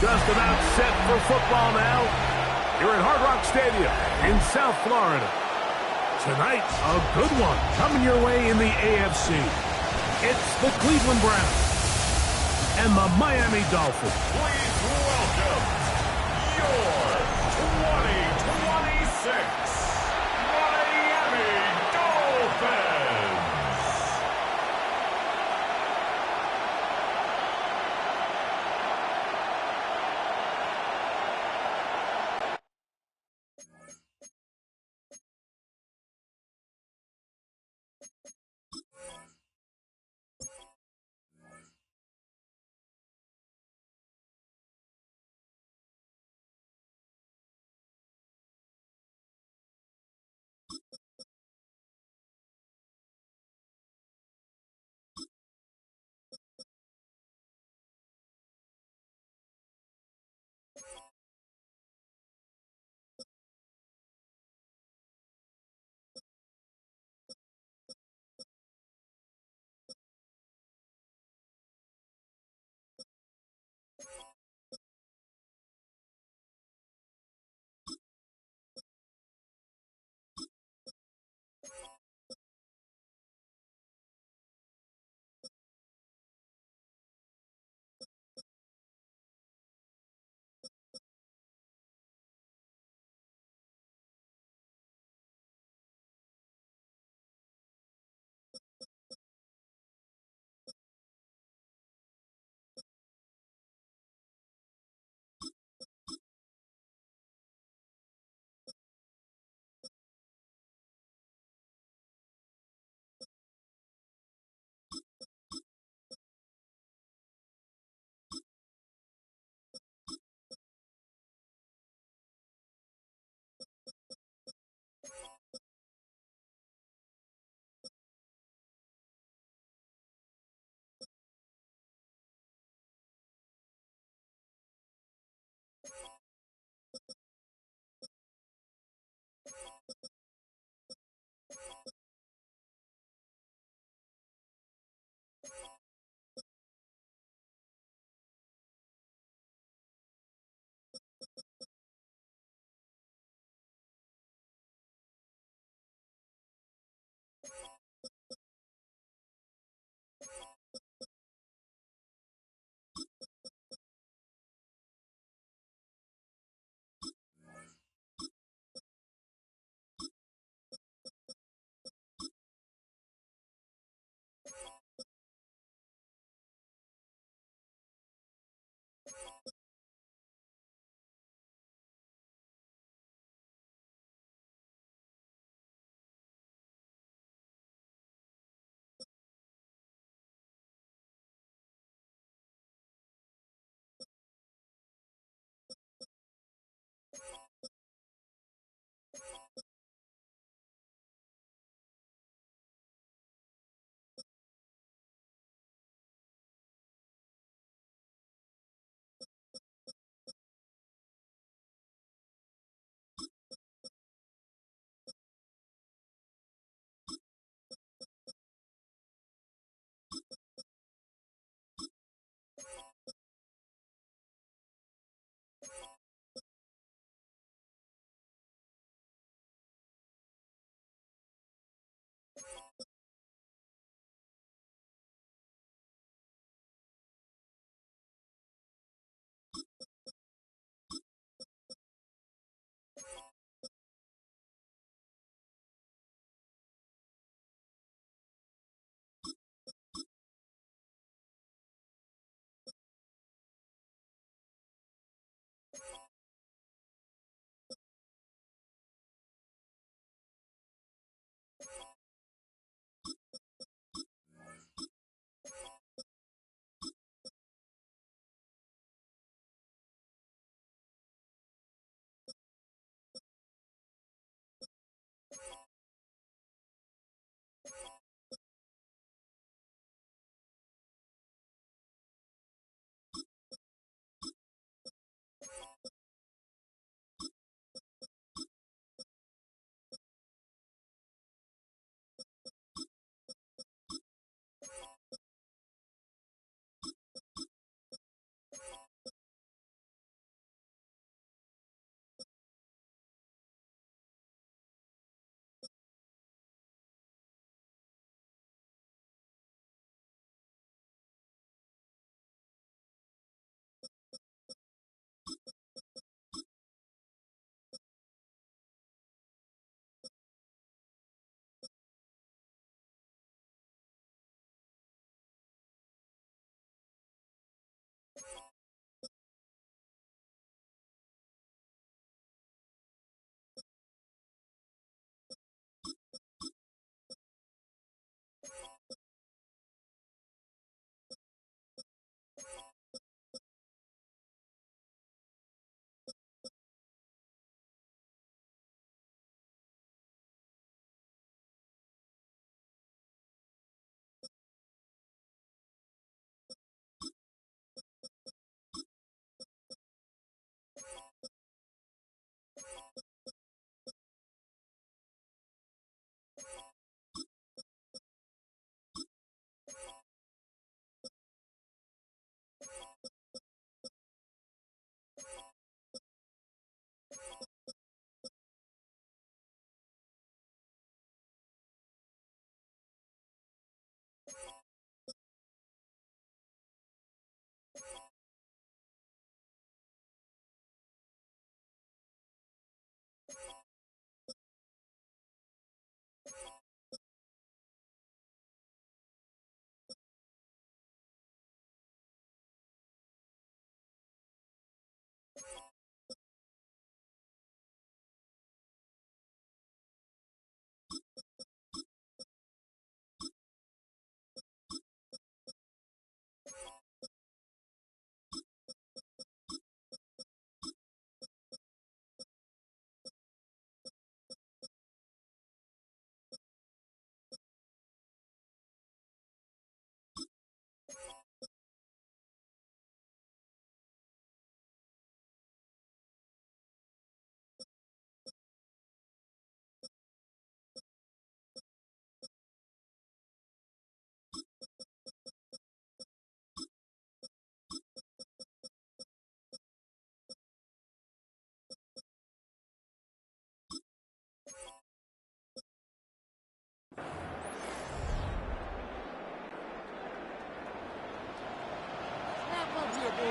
Just about set for football now. You're at Hard Rock Stadium in South Florida. Tonight, a good one coming your way in the AFC. It's the Cleveland Browns and the Miami Dolphins. Please welcome your 2026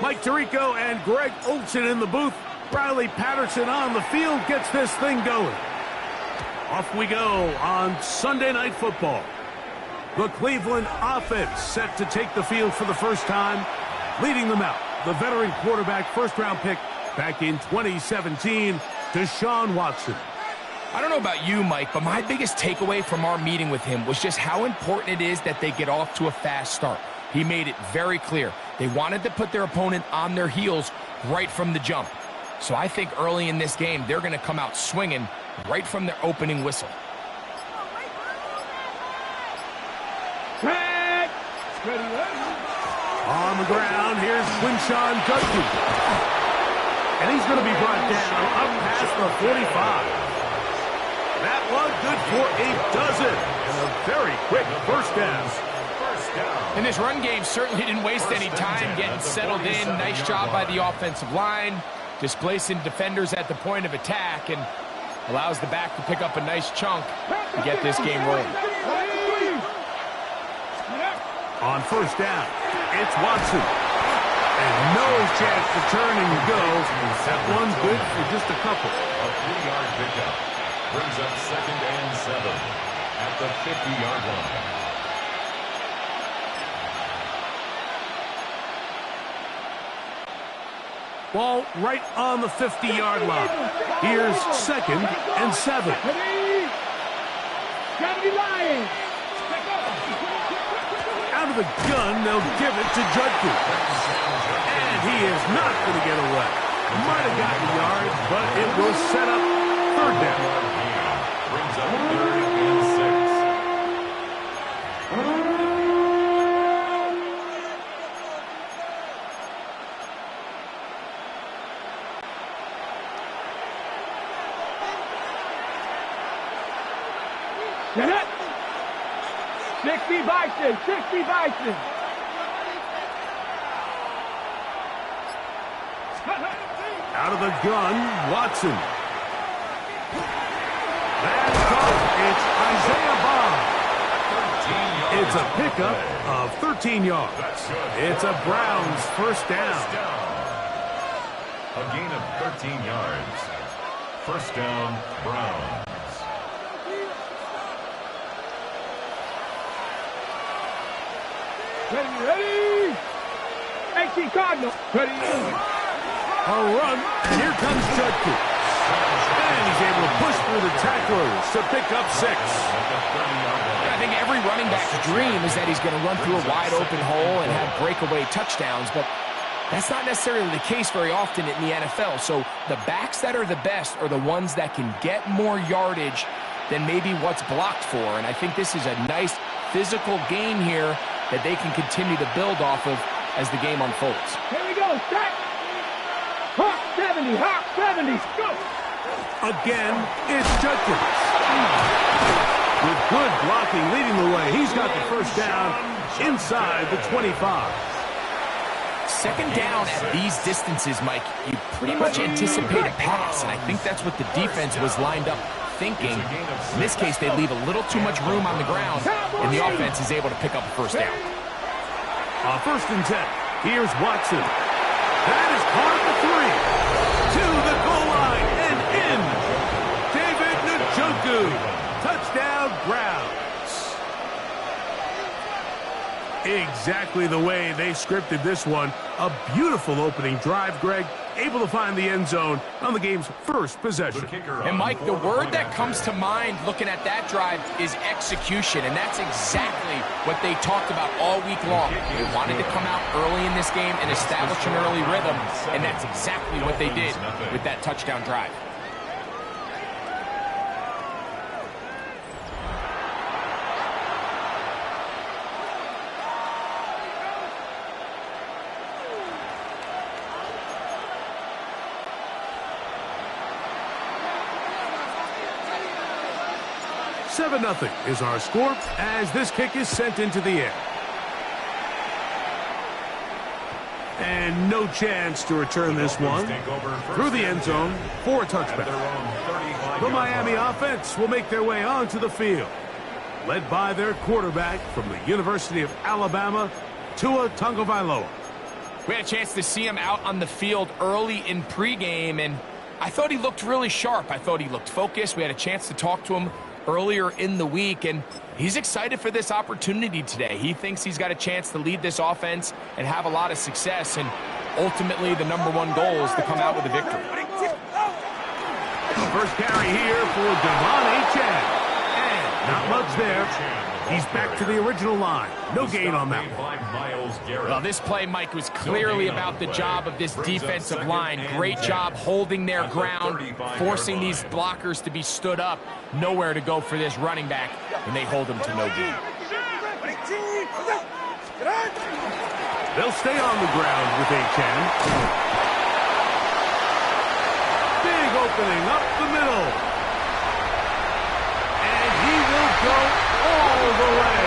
Mike Tirico and Greg Olson in the booth. Riley Patterson on the field gets this thing going. Off we go on Sunday Night Football. The Cleveland offense set to take the field for the first time. Leading them out, the veteran quarterback, first-round pick back in 2017, Deshaun Watson. I don't know about you, Mike, but my biggest takeaway from our meeting with him was just how important it is that they get off to a fast start. He made it very clear. They wanted to put their opponent on their heels right from the jump. So I think early in this game, they're going to come out swinging right from their opening whistle. On the ground, here's Quinshawn Judkins. And he's going to be brought down up past the 45. That one good for a dozen. And a very quick first down. And this run game certainly didn't waste any time getting settled in. Nice job by the offensive line, displacing defenders at the point of attack, and allows the back to pick up a nice chunk to get this game rolling. On first down, it's Watson. And no chance to turn and go. That one's good for just a couple. A 3-yard pickup brings up 2nd and 7 at the 50-yard line. Ball right on the 50-yard line. Here's 2nd and 7. Out of the gun, they'll give it to Judkins. And he is not going to get away. Might have gotten a yard, but it will set up 3rd down. Brings up 3rd and 6. Get it! 60 Bison! 60 Bison! Out of the gun, Watson. That's caught. It's Isaiah Bond. It's a pickup of 13 yards. It's a Browns first down. A gain of 13 yards. First down, Browns. Ready? 18 Cardinal. Ready? A run, and here comes Judkins. And he's able to push through the tacklers to pick up 6. I think every running back's dream is that he's going to run through a wide-open hole and have breakaway touchdowns, but that's not necessarily the case very often in the NFL. So the backs that are the best are the ones that can get more yardage than maybe what's blocked for, and I think this is a nice physical game here that they can continue to build off of as the game unfolds. Here we go, stack! Hawk 70, Hawk 70, go! Again, it's Judkins. With good blocking leading the way, he's got the first down inside the 25. Second down at these distances, Mike, you pretty much anticipate a pass, and I think that's what the defense was lined up thinking. In this case, they leave a little too much room on the ground, and the offense is able to pick up a first down. On 1st and 10, here's Watson. That is caught at the 3. To the goal line and in. David Njoku. Touchdown, Browns. Exactly the way they scripted this one. A beautiful opening drive, Greg. Able to find the end zone on the game's first possession. And, Mike, the word that comes to mind looking at that drive is execution, and that's exactly what they talked about all week long. They wanted to come out early in this game and establish an early rhythm, and that's exactly what they did with that touchdown drive. Nothing is our score as this kick is sent into the air. And no chance to return this one through the end zone for a touchback. The Miami offense will make their way onto the field, led by their quarterback from the University of Alabama, Tua Tagovailoa. We had a chance to see him out on the field early in pregame, and I thought he looked really sharp. I thought he looked focused. We had a chance to talk to him earlier in the week, and he's excited for this opportunity today. He thinks he's got a chance to lead this offense and have a lot of success, and ultimately the #1 goal is to come out with a victory. First carry here for Gtowncapp. And not much there. He's back to the original line. No gain on that one. Well, this play, Mike, was clearly about the job of this defensive line. Great job holding their ground, forcing these blockers to be stood up. Nowhere to go for this running back, and they hold him to no gain. They'll stay on the ground with Gtowncapp. Big opening up the middle. And he will go all the way.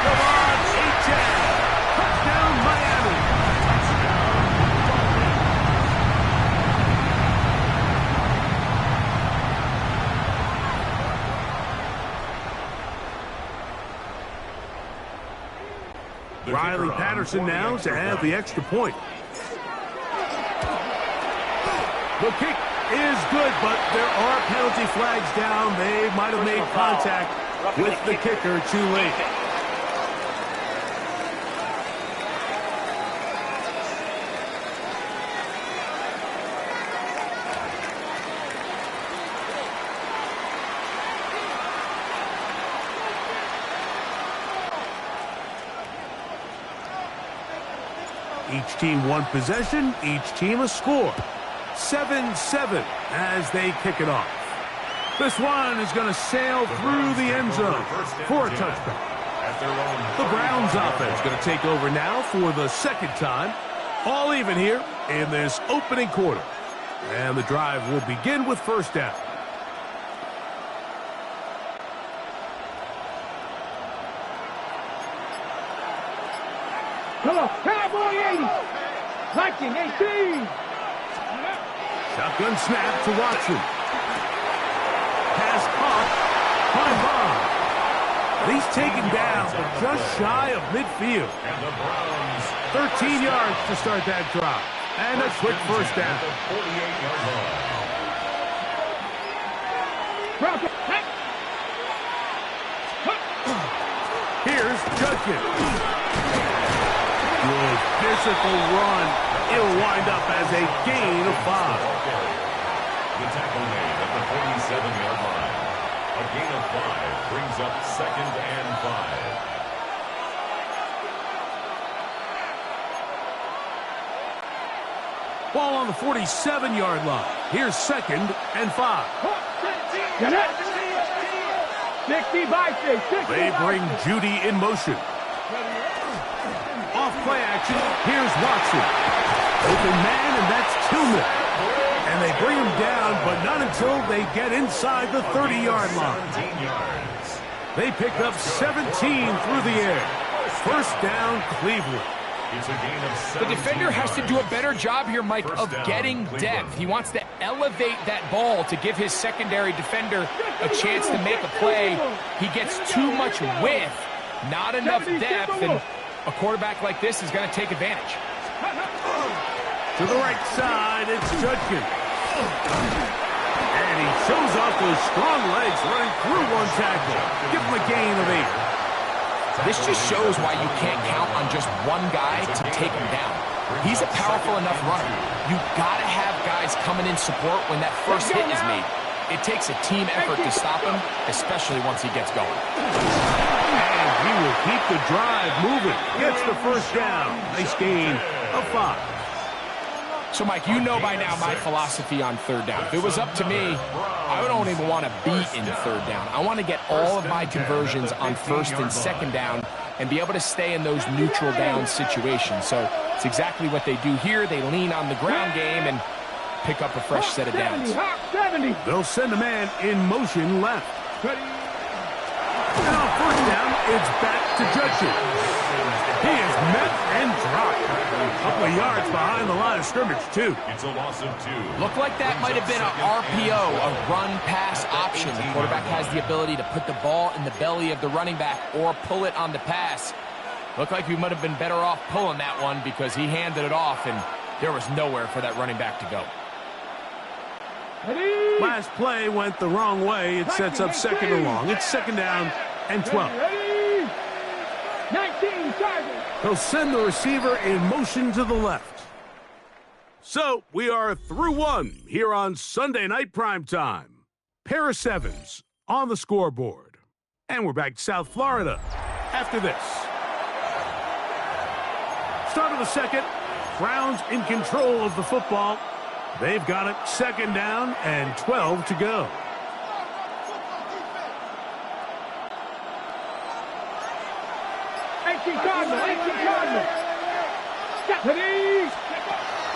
Come on, Gtowncapp. Touchdown, Miami. Riley Patterson now to have the extra point. The kick is good, but there are penalty flags down. They might have made contact with the kicker too late. Each team one possession, each team a score. 7-7 as they kick it off. This one is going to sail through the end zone for a touchback. The Browns offense going to take over now for the second time. All even here in this opening quarter. And the drive will begin with first down. Come on, Cowboy 80. Viking 18. Shotgun snap to Watson. Pass caught by Bond. He's taken down, but just shy of midfield. 13 yards to start that drive. And a quick first down. Here's Judkins. Good physical run. It'll wind up as a gain of 5. The tackle made at the 47-yard line. A gain of 5 brings up 2nd and 5. Ball on the 47-yard line. Here's 2nd and 5. 60 by 6. They bring Judy in motion. Off play action, here's Watson. Open man, and that's Tillman. And they bring him down, but not until they get inside the 30-yard line. They pick up 17 through the air. First down, Cleveland. The defender has to do a better job here, Mike, of getting depth. He wants to elevate that ball to give his secondary defender a chance to make a play. He gets too much width, not enough depth, and a quarterback like this is going to take advantage. To the right side, it's Judkins. And he shows off those strong legs running through one tackle. Give him a gain of 8. This just shows why you can't count on just one guy to take him down. He's a powerful enough runner. You got to have guys coming in support when that first hit is made. It takes a team effort to stop him, especially once he gets going. He will keep the drive moving. Gets the first down. Nice gain of 5. So, Mike, you know by now my philosophy on third down. If it was up to me, I don't even want to be in third down. I want to get all of my conversions on first and second down and be able to stay in those neutral down situations. So it's exactly what they do here. They lean on the ground game and pick up a fresh set of downs. They'll send a man in motion left. And on first down, it's back to Judkins. He is met and dropped. A couple of yards behind the line of scrimmage, too. It's a loss of 2. Looked like that might have been an RPO, a run-pass option. The quarterback has the ability to put the ball in the belly of the running back or pull it on the pass. Looked like we might have been better off pulling that one because he handed it off, and there was nowhere for that running back to go. Last play went the wrong way. It sets up second and long. It's second down and 12. 19 charges. He'll send the receiver in motion to the left. So we are through one here on Sunday Night Primetime. Pair of sevens on the scoreboard. And we're back to South Florida after this. Start of the second. Browns in control of the football. They've got it second down and 12 to go.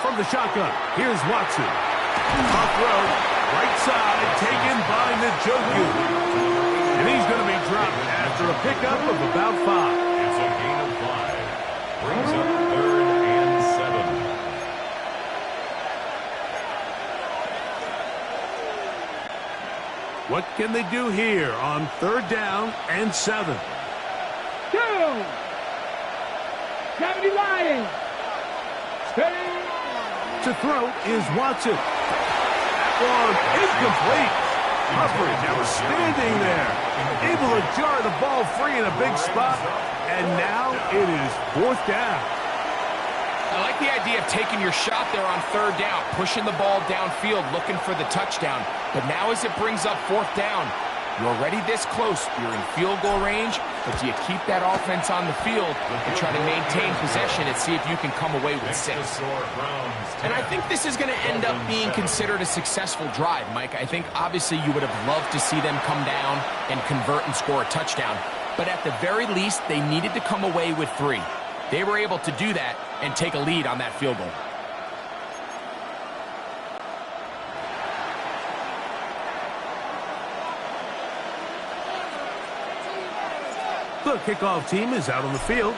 From the shotgun, here's Watson. Off road, right side, taken by Njoku. And he's going to be dropped after a pickup of about 5. It's a gain of 5. Brings up third and 7. What can they do here on third down and 7? 2. 70 Lions. To throw is Watson. That one incomplete. Coverage outstanding there. Able to jar the ball free in a big spot. And now it is fourth down. I like the idea of taking your shot there on third down, pushing the ball downfield, looking for the touchdown. But now as it brings up fourth down, you're already this close. You're in field goal range, but do you keep that offense on the field and try to maintain possession and see if you can come away with 6? And I think this is going to end up being considered a successful drive, Mike. I think obviously you would have loved to see them come down and convert and score a touchdown. But at the very least, they needed to come away with 3. They were able to do that and take a lead on that field goal. The kickoff team is out on the field,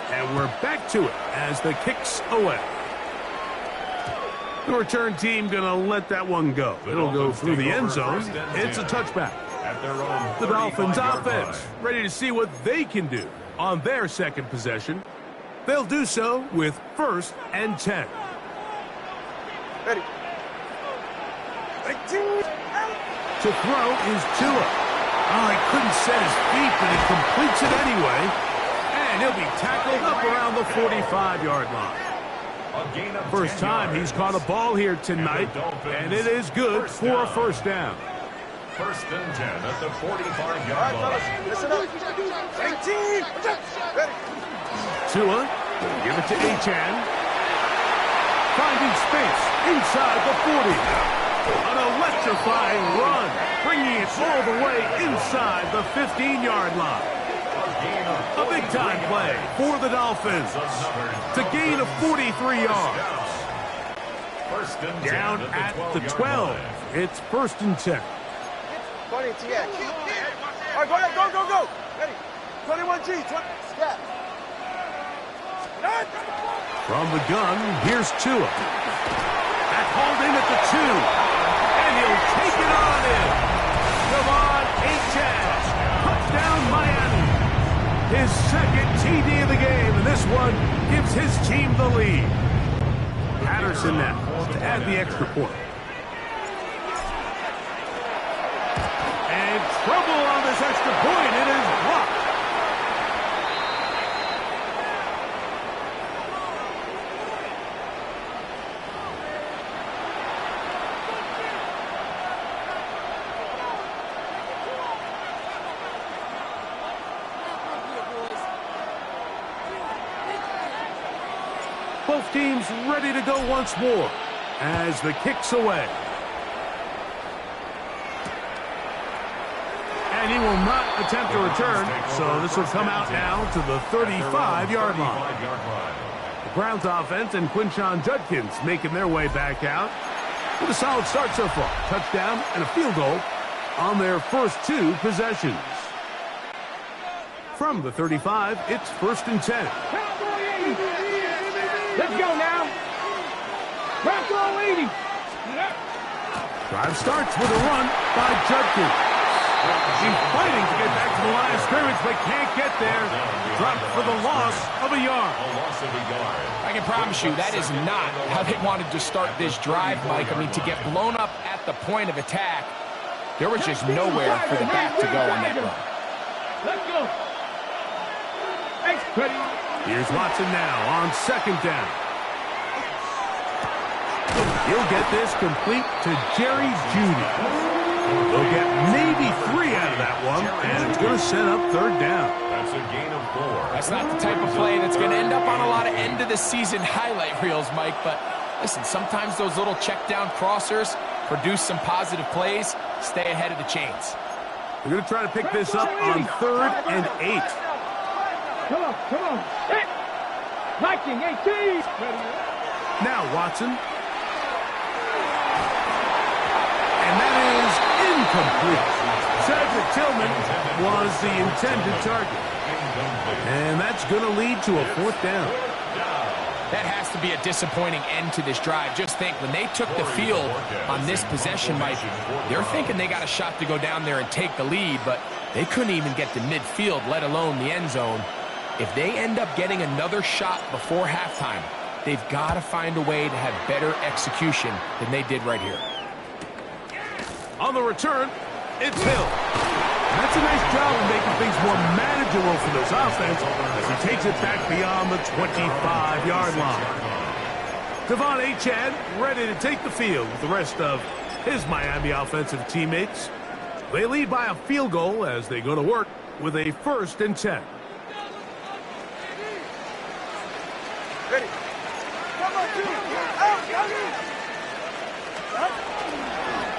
and we're back to it as the kick's away. The return team going to let that one go. It'll go through the end zone. It's a touchback. The Dolphins offense ready to see what they can do on their second possession. They'll do so with first and 10. Ready. To throw is Tua. Oh, he couldn't set his feet, but he completes it anyway. And he'll be tackled up around the 45-yard line. First time he's caught a ball here tonight, and it is good for a first down. First and 10 at the 45-yard line. Listen up. 18. Ready. Tua will give it to Achan. Finding space inside the 40. An electrifying run, bringing it all the way inside the 15-yard line. A big-time play for the Dolphins to gain of 43 yards. Down at the 12. It's first and 10. 20 TX. All right, go ahead, go. Ready. 21G. Scat. From the gun, here's Tua. At holding at the 2. And he'll take it on in. Come on, Achan. Touchdown, Miami. His second TD of the game, and this one gives his team the lead. Patterson now to add the extra point. And trouble on this extra point. It is blocked. Both teams ready to go once more as the kick's away. And he will not attempt to return, so this will come out now to the 35-yard line. The Browns offense and Quinshon Judkins making their way back out with a solid start so far. Touchdown and a field goal on their first 2 possessions. From the 35, it's first and 10. Let's go now. Bronco 80. Drive starts with a run by Judkins. He's fighting to get back to the line of scrimmage, but can't get there. dropped for the loss of a yard. A loss of a yard. I can promise you that is not how they wanted to start this drive, Mike. I mean, to get blown up at the point of attack, there was just nowhere for the back to go on that run. Let's go. Here's Watson now on second down. He'll get this complete to Jerry Jeudy. They'll get maybe 3 out of that one, and it's going to set up third down. That's a gain of 4. That's not the type of play that's going to end up on a lot of end-of-the-season highlight reels, Mike. But listen, sometimes those little check-down crossers produce some positive plays. Stay ahead of the chains. We're going to try to pick this up on 3rd and 8. Come on, come on. Hey. Viking 18. Now Watson. And that is incomplete. Cedric Tillman was the intended target. And that's going to lead to a 4th down. That has to be a disappointing end to this drive. Just think, when they took the field on this possession, Mike, they're thinking they got a shot to go down there and take the lead, but they couldn't even get to midfield, let alone the end zone. If they end up getting another shot before halftime, they've got to find a way to have better execution than they did right here. On the return, it's Hill. That's a nice job of making things more manageable for this offense as he takes it back beyond the 25-yard line. Devon Achane ready to take the field with the rest of his Miami offensive teammates. They lead by a field goal as they go to work with a 1st and 10. Ready. Come on, dude.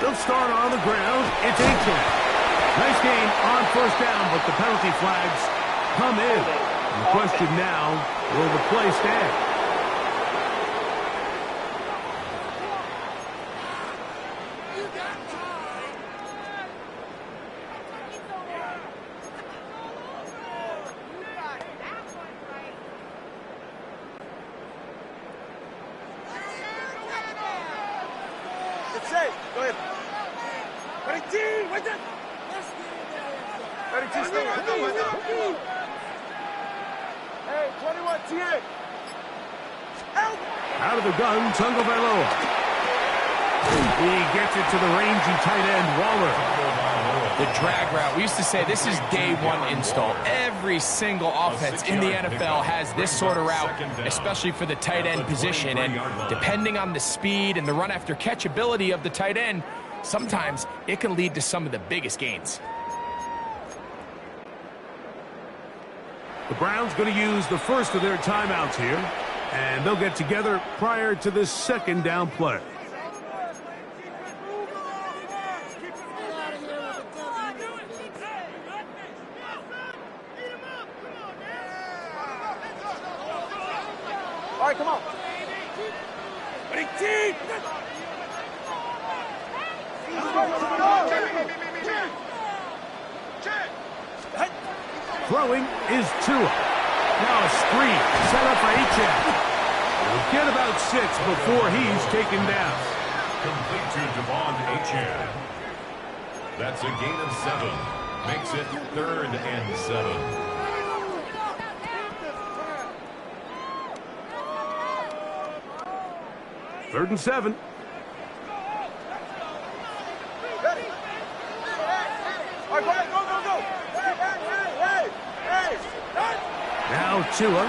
They'll start on the ground. It's Achane. Nice game on 1st down, but the penalty flags come in. The question now, will the play stand? It's safe. Go ahead. Ready, team. Wait there. Ready, team. Stay. Hey, 21, TA. Help. Out of the gun, Tagovailoa. He gets it to the rangy tight end, Waller. The drag route. We used to say this is day 1 install. Every single offense in the NFL has this sort of route, especially for the tight end position. And depending on the speed and the run after catch ability of the tight end, sometimes it can lead to some of the biggest gains. The Browns going to use the first of their timeouts here, and they'll get together prior to this 2nd down play. All right, come on. Ready, team. Throwing is Tua. Now a screen set up by Achane. He'll get about 6 before he's taken down. Complete to Devon Achane. That's a gain of 7. Makes it 3rd and 7. Third and 7. Ready. All right, go ahead. Go. Hey. Now Tua.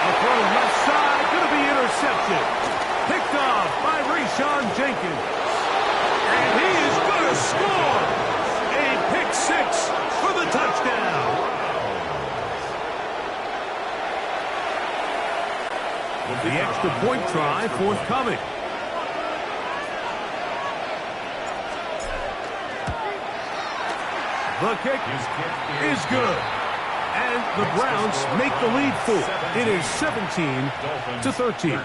A throw left side, going to be intercepted. Picked off by Rayshon Jenkins. And he is going to score. A pick 6 for the touchdown. The extra point try forthcoming. The kick is good. And the Browns make the lead 4. It is 17-13.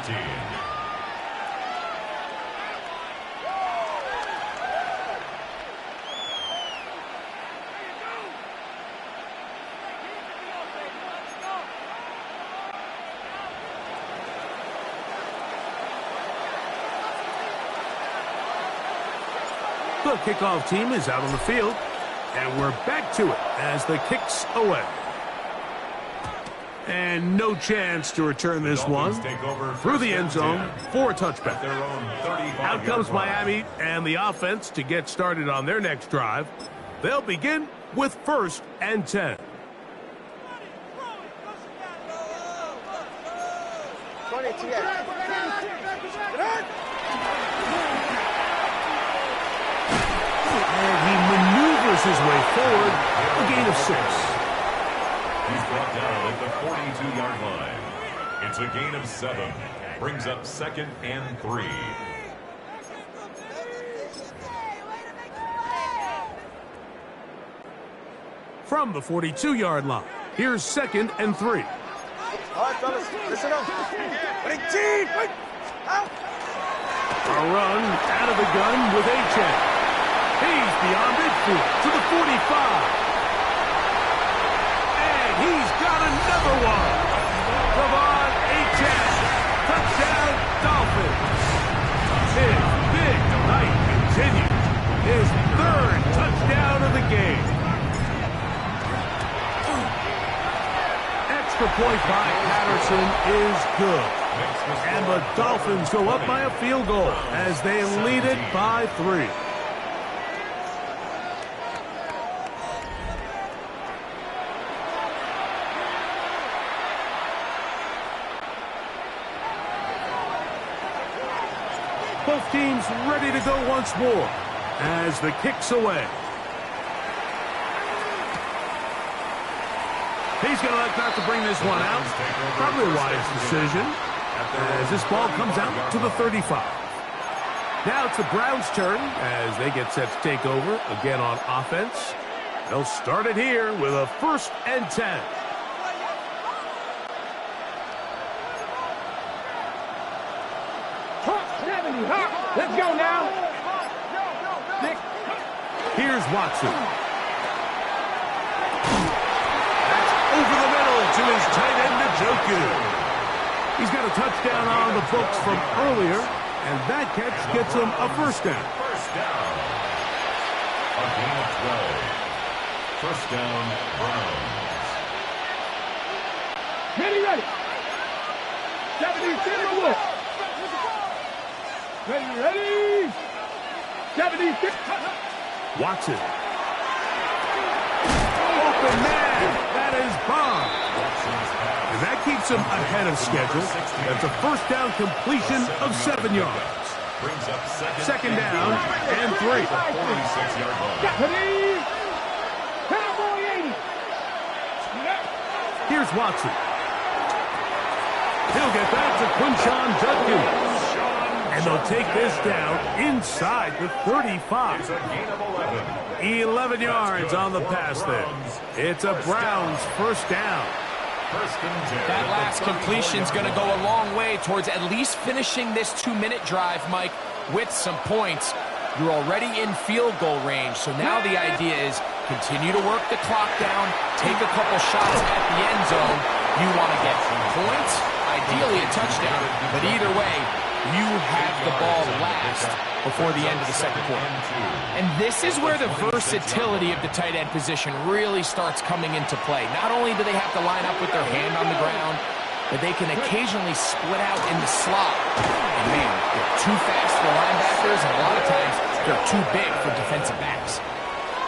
The kickoff team is out on the field. And we're back to it as the kick's away. And no chance to return this one through the end zone for a touchback. Out comes Miami and the offense to get started on their next drive. They'll begin with 1st and 10. And he maneuvers his way forward, a gain of 6. He's brought down at the 42-yard line. It's a gain of 7. Brings up 2nd and 3. From the 42-yard line, here's 2nd and 3. All right, fellas, listen up. Ready, team, wait. Out. A run out of the gun with H.N. He's beyond midfield to the 45. And he's got another one. Devon H.N. Touchdown, Dolphins. His big night continues. His 3rd touchdown of the game. Extra point by Patterson is good. And the Dolphins go up by a field goal as they lead it by 3. Both teams ready to go once more as the kick's away. He's going to elect not to bring this one out. Probably a wise decision as this ball comes out to the 35. Now it's the Browns' turn as they get set to take over again on offense. They'll start it here with a 1st and 10. Let's go now. Here's Watson. That's over the middle to his tight end, Njoku. He's got a touchdown on the books from earlier, and that catch gets him a 1st down. First down. A gain of 12. 1st down, Browns. Ready. 76 Wood. Ready. 76. Watson. Open man. That is bomb. And that keeps him ahead of schedule. That's a 1st down completion of 7 yards. Brings up 2nd down and 3. 46-yard line. Cowboy 80. Here's Watson. He'll get back to Quinshon Judkins. And they'll take this down inside the 35. It's a gain of 11. 11 yards on the pass there. It's a Browns 1st down. 1st and 10. That last completion's going to go a long way towards at least finishing this 2-minute drive, Mike, with some points. You're already in field goal range, so now the idea is continue to work the clock down, take a couple shots at the end zone. You want to get points, ideally a touchdown, but either way, you have the ball last before the end of the 2nd quarter. And this is where the versatility of the tight end position really starts coming into play. Not only do they have to line up with their hand on the ground, but they can occasionally split out in the slot. And man, they're too fast for linebackers, and a lot of times they're too big for defensive backs.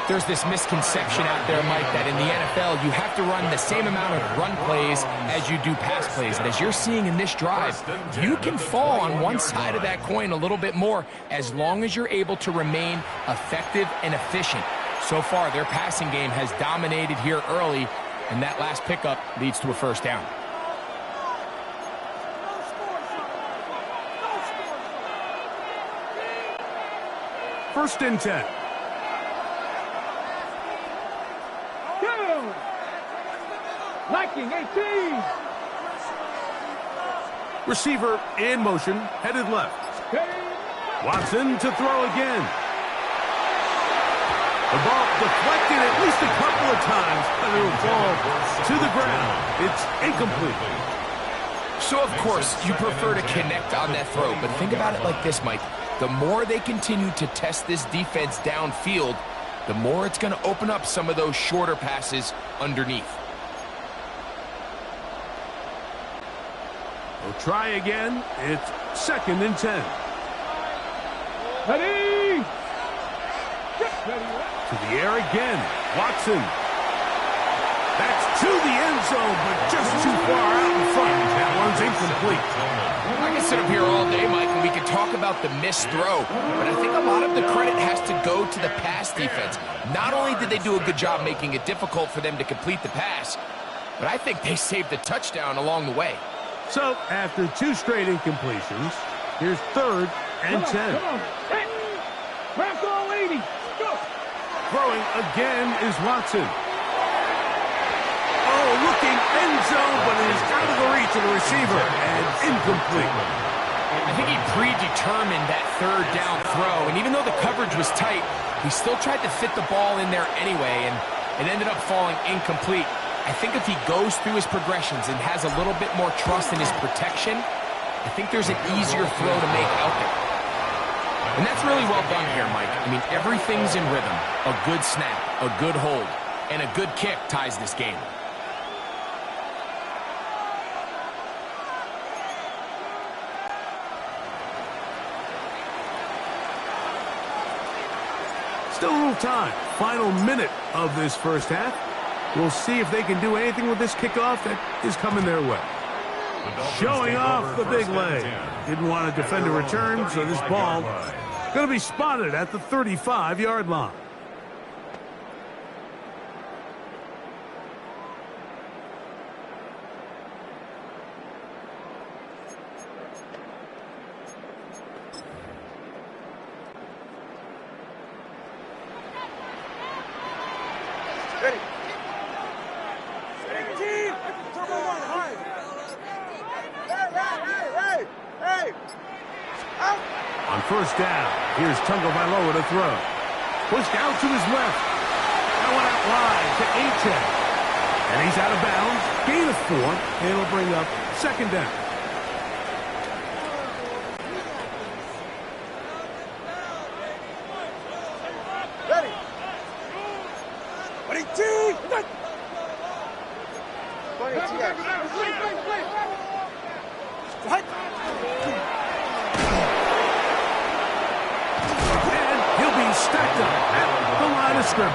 There's this misconception out there, Mike, that in the NFL, you have to run the same amount of run plays as you do pass plays. And as you're seeing in this drive, you can fall on one side of that coin a little bit more as long as you're able to remain effective and efficient. So far, their passing game has dominated here early, and that last pickup leads to a 1st down. First and 10. Liking 18. Receiver in motion, headed left. Watson to throw again. The ball deflected at least a couple of times, but it will fall to the ground. It's incomplete. So, of course, you prefer to connect on that throw, but think about it like this, Mike. The more they continue to test this defense downfield, the more it's going to open up some of those shorter passes underneath. We'll try again. It's 2nd and 10. Ready! To the air again. Watson. That's to the end zone, but just too far out in front. That one's incomplete. I can sit up here all day, Mike, and we can talk about the missed throw, but I think a lot of the credit has to go to the pass defense. Not only did they do a good job making it difficult for them to complete the pass, but I think they saved the touchdown along the way. So, after 2 straight incompletions, here's 3rd and 10. Come on. Hey. Crack all 80. Go. Throwing again is Watson. Oh, looking end zone, but it is out of the reach of the receiver and incomplete. I think he predetermined that 3rd down throw, and even though the coverage was tight, he still tried to fit the ball in there anyway, and it ended up falling incomplete. I think if he goes through his progressions and has a little bit more trust in his protection, I think there's an easier throw to make out there. And that's really well done here, Mike. I mean, everything's in rhythm. A good snap, a good hold, and a good kick ties this game. Still a little time. Final minute of this first half. We'll see if they can do anything with this kickoff that is coming their way. Showing off the big leg. Didn't want to defend a return, so this ball going to be spotted at the 35-yard line. Ready. Team. Turbo one high. Hey. Out. On first down, here's Gtowncapp to throw. Pushed out to his left. That one out wide to Gtowncapp. And he's out of bounds. Gain of 4. It'll bring up 2nd down. Ready. Ready, team. And he'll be stacked up at the line of scrimmage.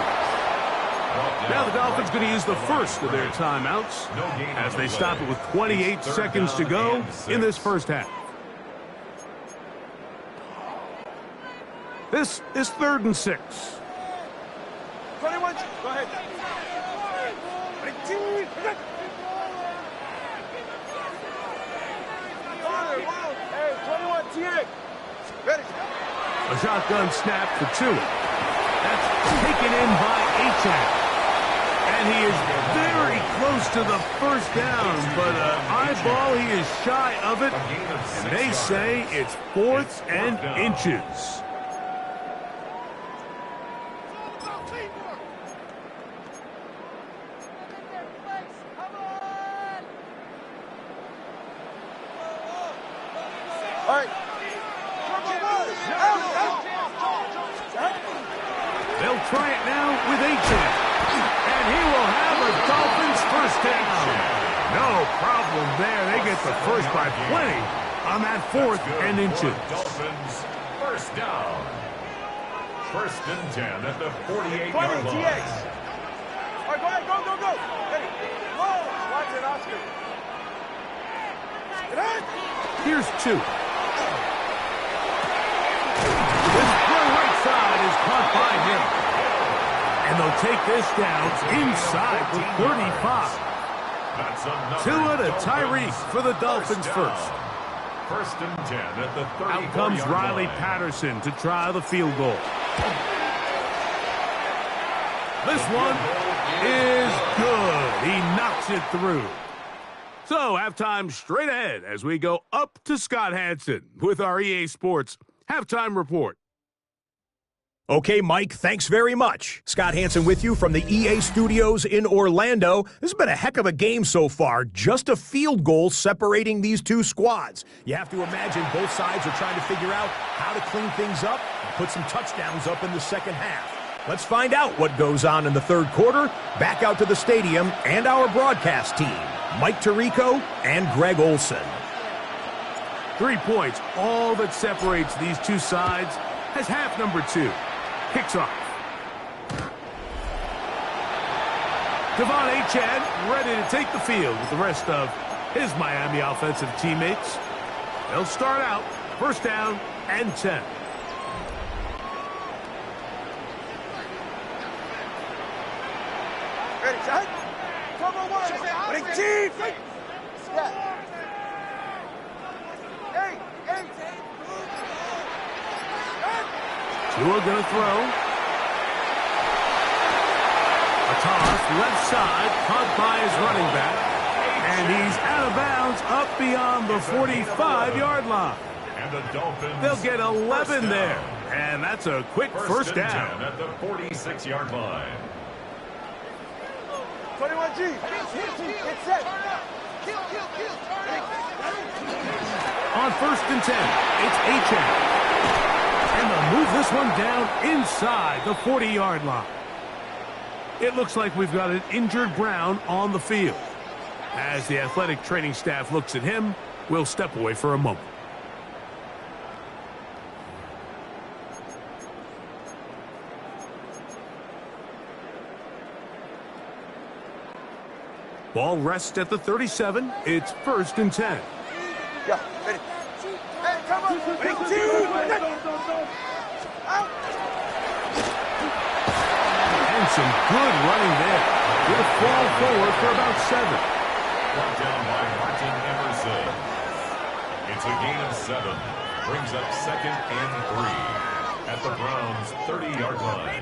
Now the Dolphins going to use the first of their timeouts as they stop it with 28 seconds to go in this first half. This is 3rd and 6. 21. Go ahead. Ready, team. Hey, 21, TA. Ready. A shotgun snap for Tua. That's taken in by Gtowncapp. And he is very close to the first down, but eyeball, he is shy of it. And they say it's 4th and inches. All right. They'll try it now with Gtowncapp. And he will have a Dolphins first down. No problem there. They get the first by plenty on that 4th and inches. Dolphins first down. 1st and 10 at the 48-yard 20, line. TX. All right, go ahead. Go. Ready. Go. Watch it, Oscar. Get out. Here's 2. This right side is caught by him. And they'll take this down inside the 35. Tua to Tyreek for the Dolphins first. 1st and 10 at the 34-yard line. Out comes Riley Patterson to try the field goal. This one is good. He knocks it through. So, halftime straight ahead as we go up to Scott Hanson with our EA Sports Halftime Report. Okay, Mike, thanks very much. Scott Hanson with you from the EA Studios in Orlando. This has been a heck of a game so far. Just a field goal separating these two squads. You have to imagine both sides are trying to figure out how to clean things up and put some touchdowns up in the second half. Let's find out what goes on in the third quarter. Back out to the stadium and our broadcast team, Mike Tirico and Greg Olson. 3 points, all that separates these two sides, as half number 2 kicks off. Devon Achane ready to take the field with the rest of his Miami offensive teammates. They'll start out first down and 10. Ready, shot. Come on, one. Ready, team. Yeah. Tua gonna throw. A toss, left side, caught by his running back. And he's out of bounds up beyond the 45-yard line. And the Dolphins. They'll get 11 there. And that's a quick first down. At the 46-yard line. 21G. Get set. On first and 10, it's Achane. And they'll move this one down inside the 40-yard line. It looks like we've got an injured Brown on the field. As the athletic training staff looks at him, we'll step away for a moment. Ball rests at the 37. It's first and 10. Yeah, ready. Hey, come on. Ready, team. Out. And some good running there. He'll fall forward for about 7. Brought down by Martin Emerson. It's a gain of 7. Brings up second and 3 at the Browns' 30-yard line.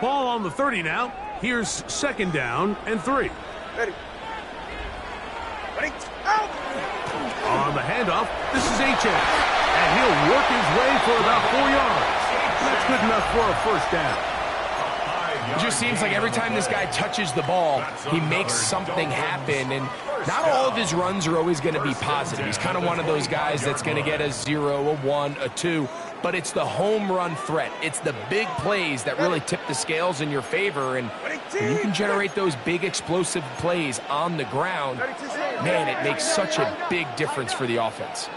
Ball on the 30 now. Here's second down and 3. Ready. Ready. Out. On the handoff, this is Achane. And he'll work his way for about 4 yards. That's good enough for a first down. It just seems like every time this guy touches the ball, he makes something happen. And not all of his runs are always going to be positive. He's kind of one of those guys that's going to get a 0, a 1, a 2. But it's the home run threat. It's the big plays that really tip the scales in your favor. And when you can generate those big explosive plays on the ground, man, it makes such a big difference for the offense.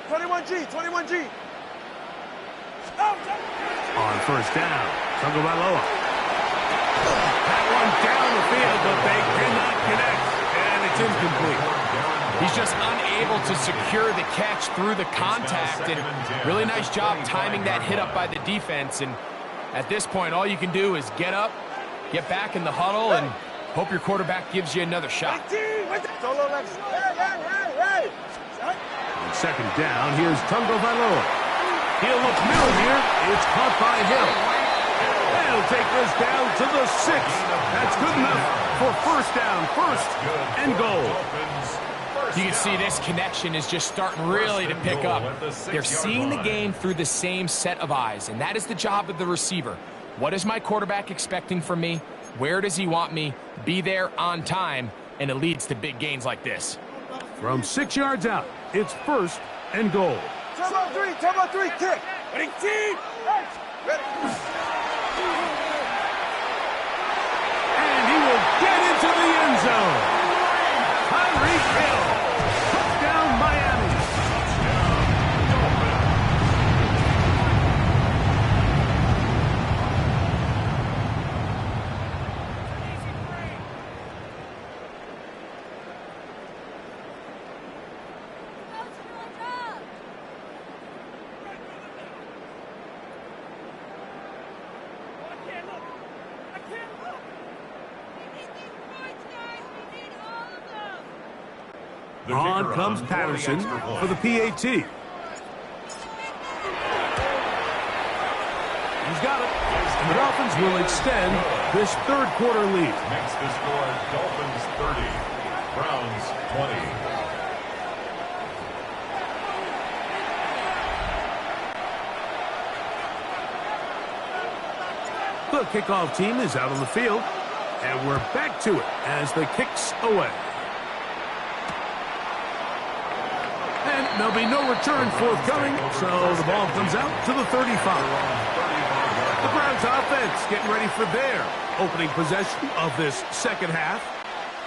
21G, 21G. On first down, Tagovailoa. That one down the field, but they cannot connect, and it's incomplete. He's just unable to secure the catch through the contact, and really nice job timing that hit up by the defense. And at this point, all you can do is get up, get back in the huddle, and hope your quarterback gives you another shot. On second down, here's Tagovailoa. He'll look middle here. It's caught by Hill. They'll take this down to the 6. That's good enough for first down, first and goal. You can see this connection is just starting really to pick up. They're seeing the game through the same set of eyes, and that is the job of the receiver. What is my quarterback expecting from me? Where does he want me? Be there on time, and it leads to big gains like this. From 6 yards out, it's first and goal. Turbo 3, kick. Ready, team. Ready. And he will get into the end zone. Tyreek Hill. Touchdown, Miami. On comes Patterson for the PAT. He's got it. And the Dolphins will extend this third quarter lead. Makes the score Dolphins 30, Browns 20. The kickoff team is out on the field. And we're back to it as the kick's away. And there'll be no return forthcoming, so the ball comes out to the 35. The Browns offense getting ready for their opening possession of this second half.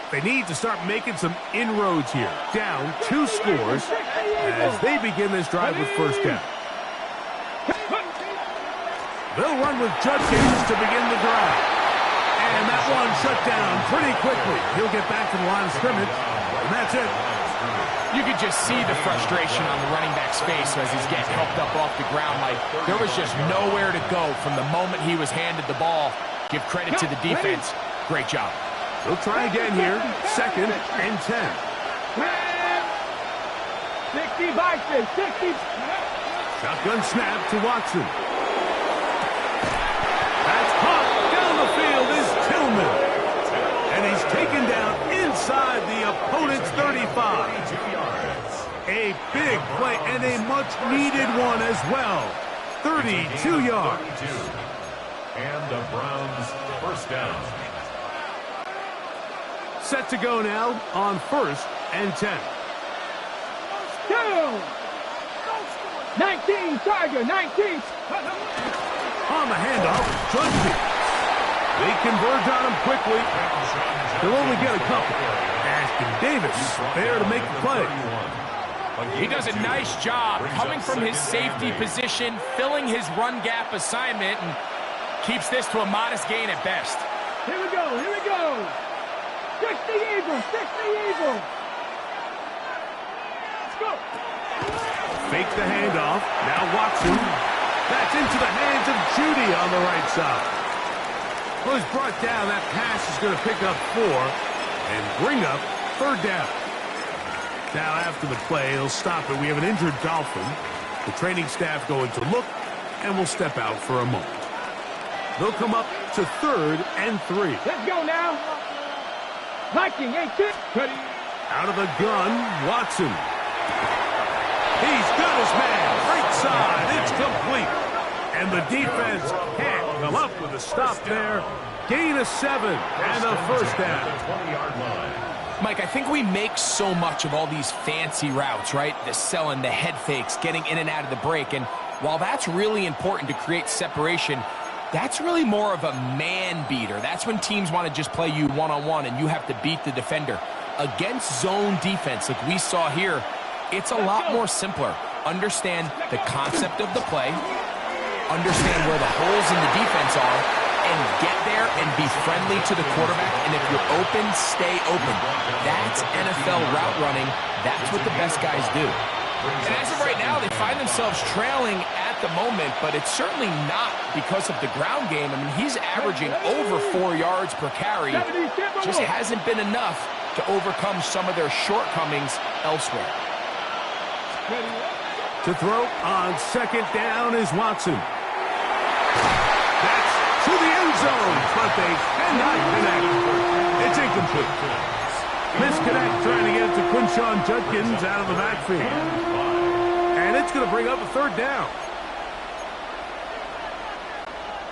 They need to start making some inroads here. Down 2 scores as they begin this drive with first down. They'll run with Judkins to begin the drive. And that one shut down pretty quickly. He'll get back to the line of scrimmage, and that's it. You could just see the frustration on the running back's face as he's getting helped up off the ground. Like, there was just nowhere to go from the moment he was handed the ball. Give credit to the defense. Great job. We'll try again here. 2nd and 10. 60 Bison, 60. Shotgun snap to Watson. That's caught. Down the field is Tillman. And he's taken down inside the opponent's 35. A big play and a much-needed one as well. 32 yards. And the Browns first down. Set to go now on 1st and 10. 19, Tiger, 19. On the handoff, Judkins. They converge on him quickly. They'll only get a couple. Ashton Davis there to make the play. He does a nice job coming from his safety position, filling his run gap assignment, and keeps this to a modest gain at best. Here we go, here we go. 60 Eagles, 60 Eagles. Let's go. Fake the handoff. Now Watson. That's into the hands of Judy on the right side. Well, he's brought down. That pass is going to pick up 4 and bring up 3rd down. Now after the play, he'll stop it. We have an injured Dolphin. The training staff going to look, and will step out for a moment. They'll come up to 3rd and 3. Let's go now. Viking, 18. Ready. Out of the gun, Watson. He's got his man. Right side. It's complete. And the defense can't come up with a stop there. Gain of 7 and a first down. 20-yard line. Mike, I think we make so much of all these fancy routes, right? The selling, the head fakes, getting in and out of the break. And while that's really important to create separation, that's really more of a man beater. That's when teams want to just play you one-on-one and you have to beat the defender. Against zone defense, like we saw here, it's a lot more simpler. Understand the concept of the play, understand where the holes in the defense are, and get there and be friendly to the quarterback. And if you're open, stay open. That's NFL route running. That's what the best guys do. And as of right now, they find themselves trailing at the moment, but it's certainly not because of the ground game. I mean, he's averaging over 4 yards per carry. Just hasn't been enough to overcome some of their shortcomings elsewhere. To throw on 2nd down is Watson. That's to the end zone, but they cannot connect. It's incomplete. Misconnect trying to get it to Quinshawn Judkins out of the backfield. And it's going to bring up a 3rd down.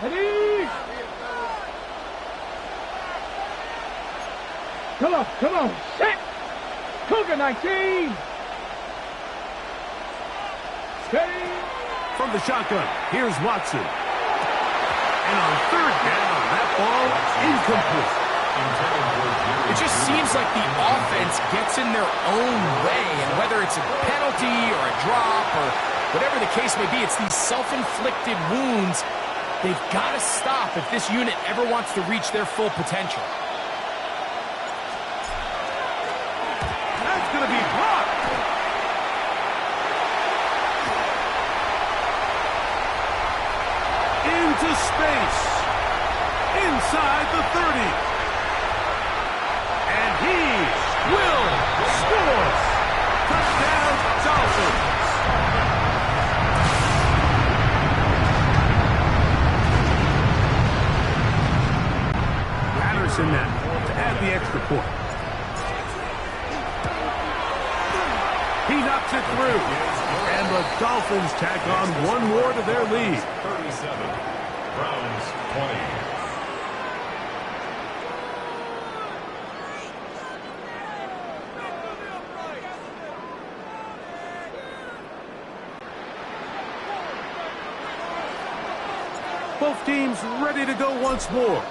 Ready. Come on, set. Cougar 19. Steady. From the shotgun, here's Watson. And on 3rd down, that ball incomplete. It just seems like the offense gets in their own way, and whether it's a penalty or a drop or whatever the case may be, it's these self-inflicted wounds. They've got to stop if this unit ever wants to reach their full potential. That's going to be blocked. Into space. Inside the 30. And he will score. Touchdown, Dolphins. Patterson now to add the extra point. He knocks it through. And the Dolphins tack on one more to their lead. 37, Browns 20. Both teams ready to go once more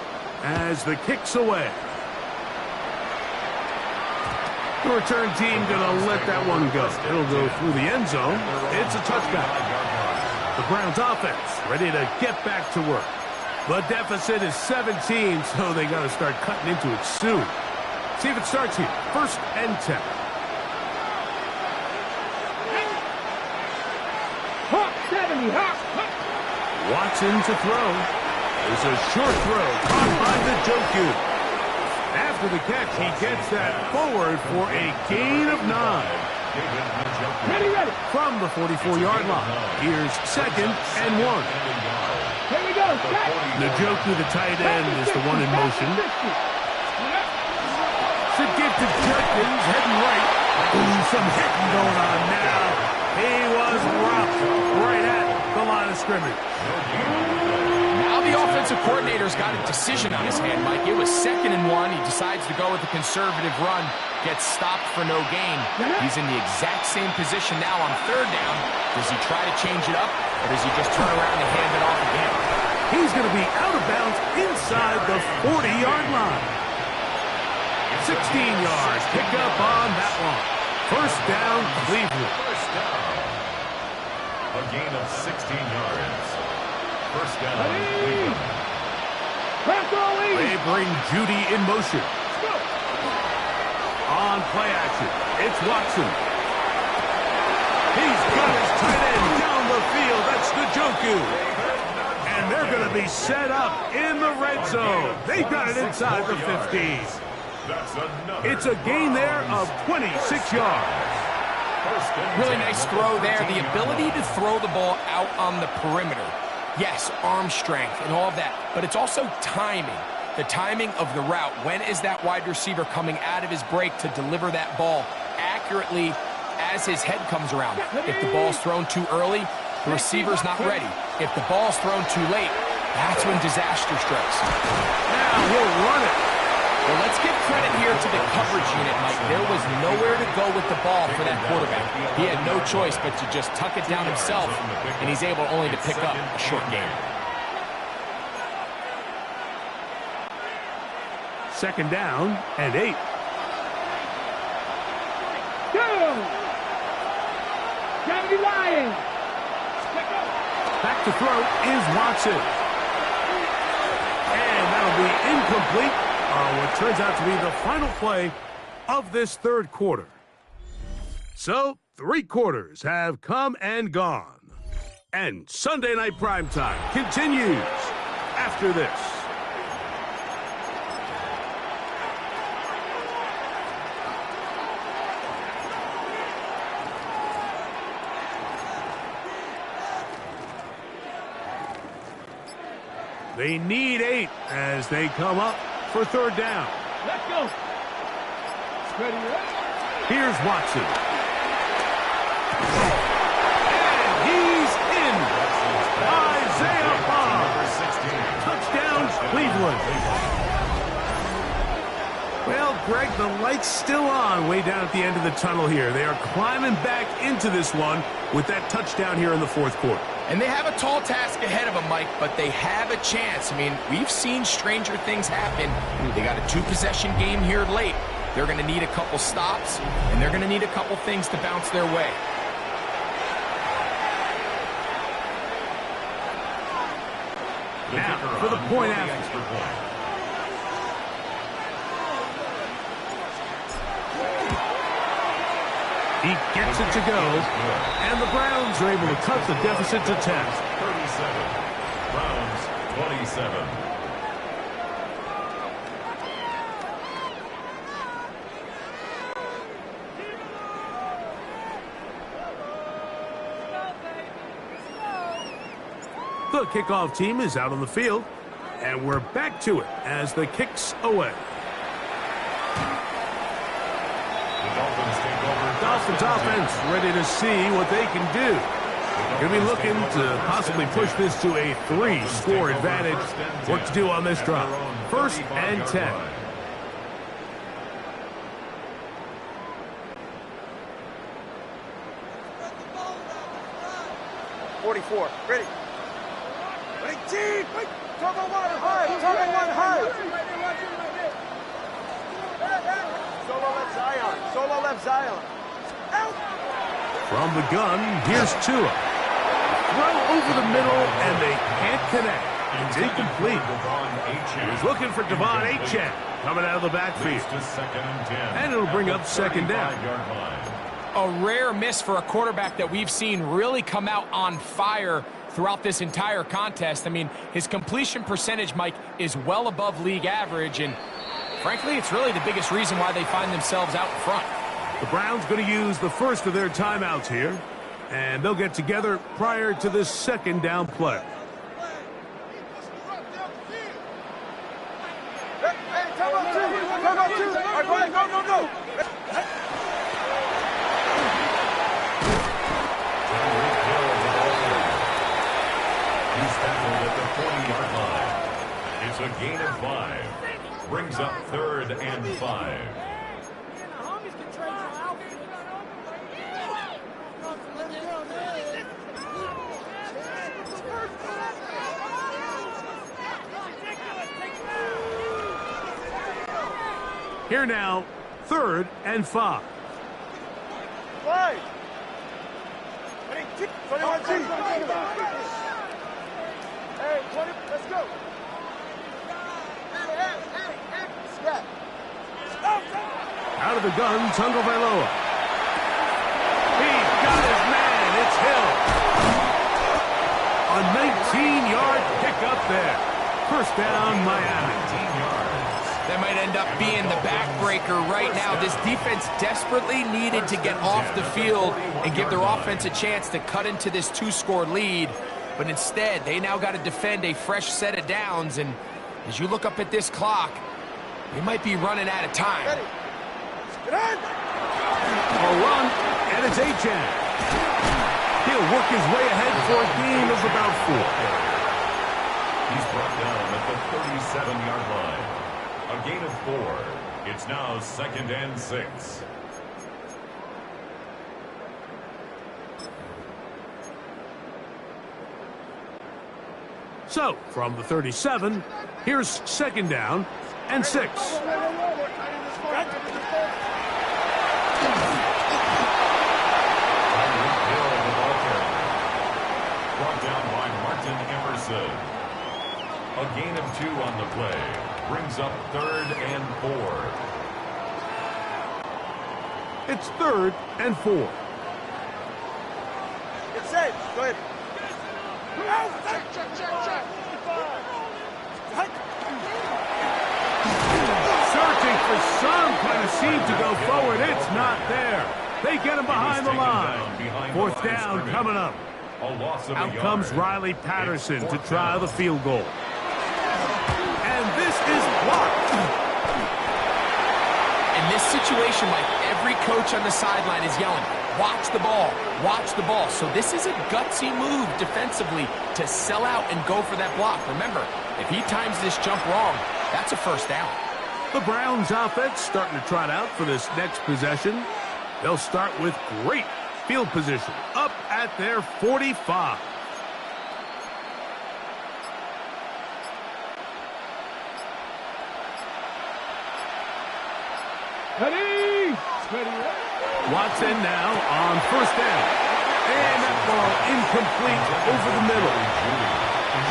as the kick's away. The return team gonna let that one go. It'll go through the end zone. It's a touchback. The Browns offense ready to get back to work. The deficit is 17, so they got to start cutting into it soon. See if it starts here. 1st and 10. Hawk 70, Hawk. Watson to throw. There's a short throw caught by the Gtowncapp. After the catch, he gets that forward for a gain of 9. Ready. From the 44-yard line, here's 2nd and 1. Here we go. Njoku, the tight end, is the one in motion. It's a gift to Judkins, heading right. Ooh, some hitting going on now. He was rocked right at the line of scrimmage. Now the offensive coordinator's got a decision on his hand, Mike. It was 2nd and 1. He decides to go with a conservative run. Gets stopped for no gain. He's in the exact same position now on 3rd down. Does he try to change it up, or does he just turn around and hand it off again? He's going to be out of bounds inside the 40-yard line. 16 yards. Pick up on that one. 1st down, Cleveland. 1st down. A gain of 16 yards. 1st down, Cleveland. They bring Judy in motion. On play action, it's Watson. He's got his tight end down the field. That's the Njoku. And they're going to be set up in the red zone. They've got it inside the 15. It's a gain there of 26 yards. Really nice throw there. The ability to throw the ball out on the perimeter. Yes, arm strength and all of that, but it's also timing. The timing of the route. When is that wide receiver coming out of his break to deliver that ball accurately as his head comes around? If the ball's thrown too early, the receiver's not ready. If the ball's thrown too late, that's when disaster strikes. Now he'll run it. Well, let's give credit here to the coverage unit, Mike. There was nowhere to go with the ball for that quarterback. He had no choice but to just tuck it down himself, and he's able only to pick up a short gain. 2nd down and 8. Go! 70 Lions. Back to throw is Watson. And that'll be incomplete on what turns out to be the final play of this 3rd quarter. So, 3 quarters have come and gone. And Sunday Night Primetime continues after this. They need 8 as they come up for 3rd down. Let's go. Ready. Here's Watson. And he's in. Isaiah Bond. Touchdown, Cleveland. Well, Greg, the light's still on way down at the end of the tunnel here. They are climbing back into this one with that touchdown here in the 4th quarter. And they have a tall task ahead of them, Mike, but they have a chance. I mean, we've seen stranger things happen. They got a 2-possession game here late. They're going to need a couple stops, and they're going to need a couple things to bounce their way. Now, for the point after. He gets it to go, and the Browns are able to cut the deficit to 10. 37. Browns 27. The kickoff team is out on the field, and we're back to it as the kick's away. Dolphins offense ready to see what they can do. Going to be looking to possibly push this to a 3-score advantage. What to do on this drive. 1st and 10. 44. Ready. Ready, 19! Turbo 1 high! Turbo 1 high! Solo left Zion. Solo left Zion. Out! From the gun, here's Tua. Throw over the middle, and they can't connect. It's incomplete. He's looking for Devon Achane coming out of the backfield. And it'll bring up second down. A rare miss for a quarterback that we've seen really come out on fire throughout this entire contest. I mean, his completion percentage, Mike, is well above league average, and frankly, it's really the biggest reason why they find themselves out in front. The Browns going to use the first of their timeouts here, and they'll get together prior to this second down play. Hey, come on, two! Come on, two! All right, Brian, go, go, go! He's tackled at the 40-yard line. It's a gain of 5. Brings up 3rd and 5. Here now, 3rd and 5. 5. 21 G. Hey, 20, let's go. Scott. Out of the gun, Tagovailoa. He got his man. It's Hill. A 19-yard pickup there. First down, Miami. 19 yards. That might end up being the backbreaker right now. This defense desperately needed to get off the field and give their offense a chance to cut into this 2-score lead. But instead, they now got to defend a fresh set of downs. And as you look up at this clock, they might be running out of time. Get on. A run, and it's Achane. He'll work his way ahead for a gain of about 4. He's brought down at the 37-yard line. A gain of 4. It's now 2nd and 6. So, from the 37, here's second down and 6. Brought down by Martin Emerson. A gain of 2 on the play. Brings up 3rd and 4. It's 3rd and 4. Get safe. Go ahead. Check. Searching for some kind of seam to go forward. It's not there. They get him behind the line. 4th down coming up. Out comes Riley Patterson to try the field goal. And this is blocked. In this situation, Mike, every coach on the sideline is yelling, watch the ball, watch the ball. So this is a gutsy move defensively to sell out and go for that block. Remember, if he times this jump wrong, that's a first down. The Browns offense starting to trot out for this next possession. They'll start with great field position up at their 45. Ready? Watson now on 1st down. And that ball incomplete over the middle.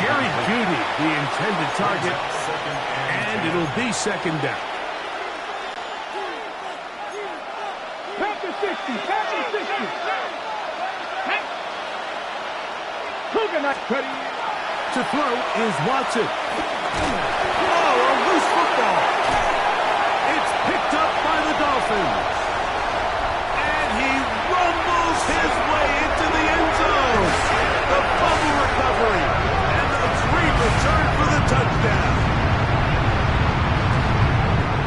Jerry Jeudy, the intended target, and it'll be 2nd down. Pack the 60. Pack the 60. Cougar night. Ready? To throw is Watson. Oh, a loose football. It's picked up by the Dolphins. And he rumbles his way into the end zone. The bubble recovery. And a great return for the touchdown.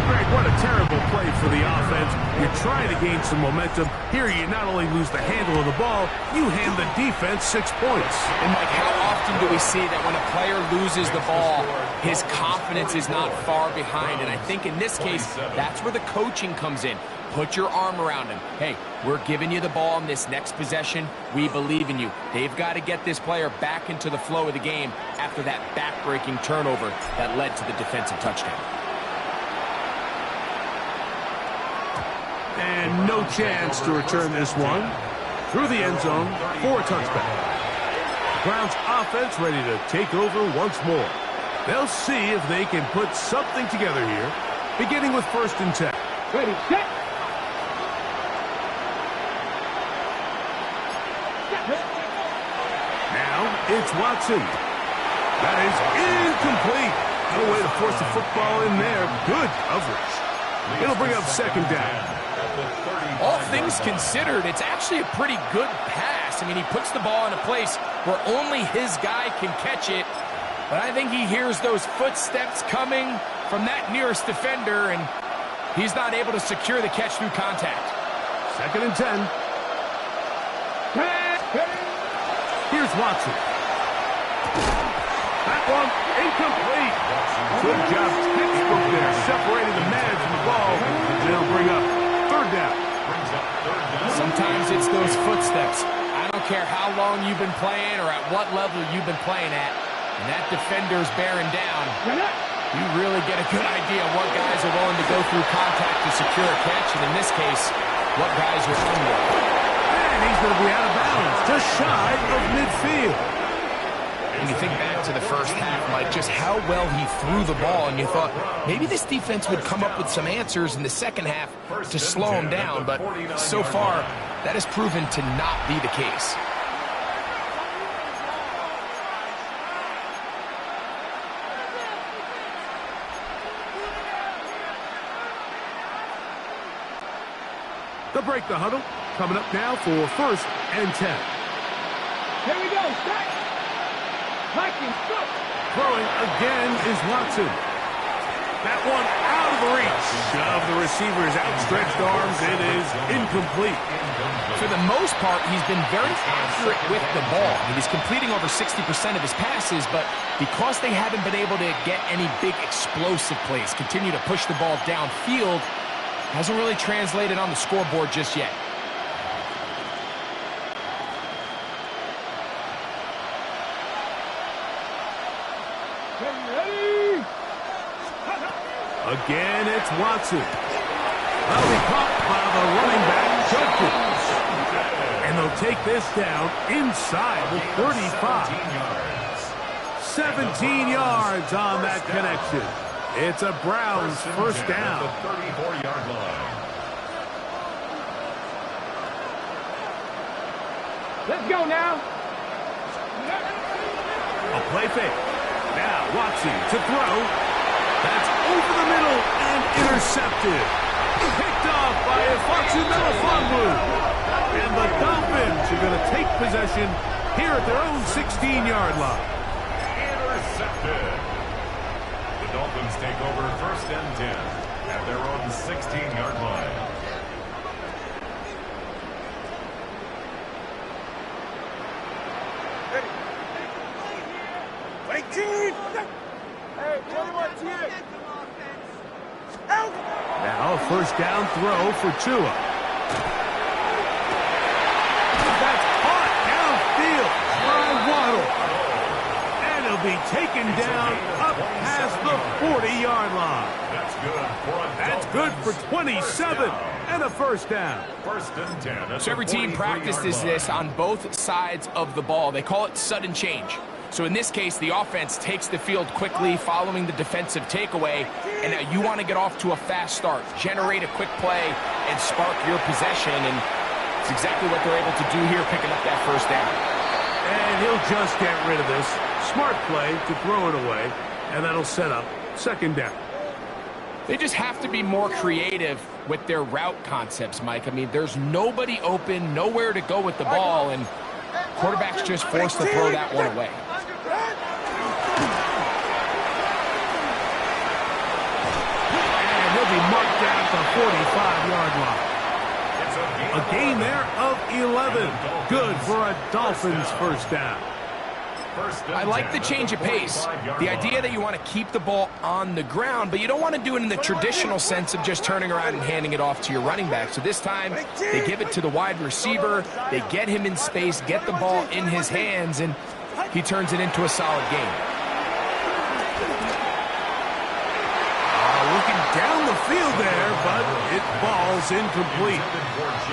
Greg, what a terrible play for the offense. You're trying to gain some momentum. Here you not only lose the handle of the ball, you hand the defense 6 points. And like, how often do we see that when a player loses the ball, his confidence is not far behind? And I think in this case, that's where the coaching comes in. Put your arm around him. Hey, we're giving you the ball in this next possession. We believe in you. They've got to get this player back into the flow of the game after that back-breaking turnover that led to the defensive touchdown. And no chance to return this one. Through the end zone for a touchback. Browns offense ready to take over once more. They'll see if they can put something together here, beginning with 1st and 10. Ready, set. Now it's Watson. That is incomplete. No way to force the football in there. Good coverage. It'll bring up 2nd down. All things considered, it's actually a pretty good pass. I mean, he puts the ball in a place where only his guy can catch it. But I think he hears those footsteps coming from that nearest defender, and he's not able to secure the catch through contact. 2nd and 10. Here's Watson. That one incomplete. Good job, textbook there, separating the man from the ball. They'll bring up 3rd down. Sometimes it's those footsteps. I don't care how long you've been playing or at what level you've been playing at, and that defender's bearing down. You really get a good idea of what guys are willing to go through contact to secure a catch, and in this case, what guys are under. And he's going to be out of bounds, just shy of midfield. When you think back to the first half, Mike, just how well he threw the ball, and you thought maybe this defense would come up with some answers in the second half to slow him down, but so far, that has proven to not be the case. They'll break the huddle. Coming up now for 1st and 10. Here we go, set. Vikings, go. Throwing again is Watson. That one out of the reach of the receiver's outstretched arms. It is incomplete. For the most part, he's been very accurate with the ball. I mean, he's completing over 60% of his passes, but because they haven't been able to get any big explosive plays, continue to push the ball downfield, hasn't really translated on the scoreboard just yet. Again, it's Watson. That'll be caught by the running back, Judkins. And they'll take this down inside the 35. 17 yards on that connection. It's a Browns 1st down. 34-yard line. Let's go now. A play fake. Now Watson to throw. That's over the middle and intercepted. Picked off by Ifoxu Melifonwu. And the Dolphins are going to take possession here at their own 16-yard line. Intercepted. The Dolphins take over 1st and 10 at their own 16-yard line. Now a 1st down throw for Tua. That's caught downfield by Waddle. And he'll be taken down up past the 40-yard line. That's good for 27 and a 1st down. 1st and 10. So every team practices this on both sides of the ball. They call it sudden change. So in this case, the offense takes the field quickly following the defensive takeaway, and now you want to get off to a fast start, generate a quick play, and spark your possession, and it's exactly what they're able to do here, picking up that 1st down. And he'll just get rid of this. Smart play to throw it away, and that'll set up 2nd down. They just have to be more creative with their route concepts, Mike. I mean, there's nobody open, nowhere to go with the ball, and quarterback's just forced to throw that one away. And he'll be marked down at the 45-yard line. A gain there of 11. Good for a Dolphins first down. I like the change of pace. The idea that you want to keep the ball on the ground, but you don't want to do it in the traditional sense of just turning around and handing it off to your running back. So this time, they give it to the wide receiver. They get him in space, get the ball in his hands, and he turns it into a solid game. Looking down the field there, but it falls incomplete.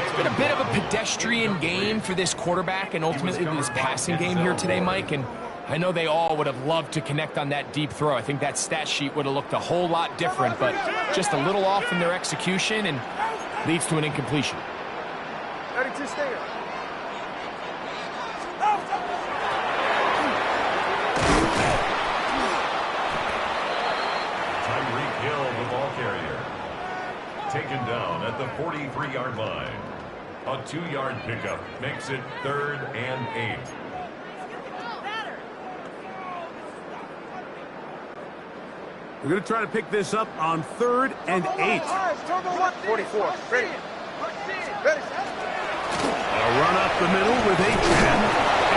It's been a bit of a pedestrian game for this quarterback and ultimately this passing game here today, Mike. And I know they all would have loved to connect on that deep throw. I think that stat sheet would have looked a whole lot different, but just a little off in their execution and leads to an incompletion. 32 stay. Taken down at the 43-yard line. A 2-yard pickup makes it 3rd and 8. We're going to try to pick this up on 3rd and 8. 44. Ready. A run up the middle with 8-10.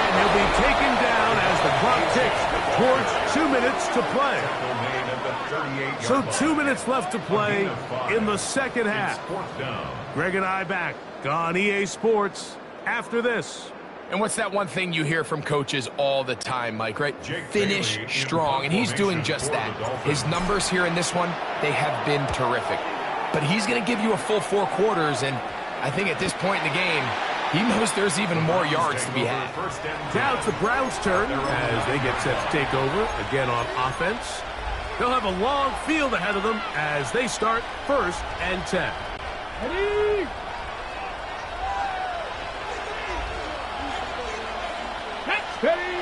And he'll be taken down as the clock ticks towards 2 minutes to play. So 2 minutes left to play in the second half. Greg and I back on EA Sports after this. And what's that one thing you hear from coaches all the time, Mike, right? Finish strong, and he's doing just that. His numbers here in this one, they have been terrific. But he's going to give you a full 4 quarters, and I think at this point in the game, he knows there's even more yards to be had. Now it's the Browns' turn as they get set to take over, again on offense. They'll have a long field ahead of them as they start 1st and 10. Ready? Ready?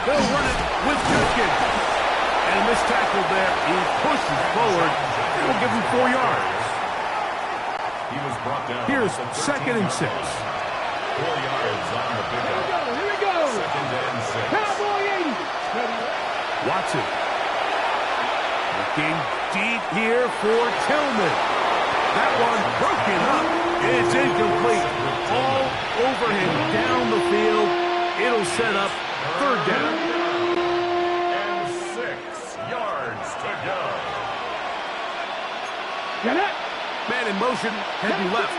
They'll run it with Judkins. And this tackle there, he pushes forward. It will give him 4 yards. He was brought down. Here's 2nd and 6. 4 yards on the pickup. Here we go. 2nd and 6. Cowboy 80. Watson. Looking deep here for Tillman. That one broken up. It's incomplete. All over him down the field. It'll set up 3rd down. And 6 yards to go. Get it. Man in motion, heading left.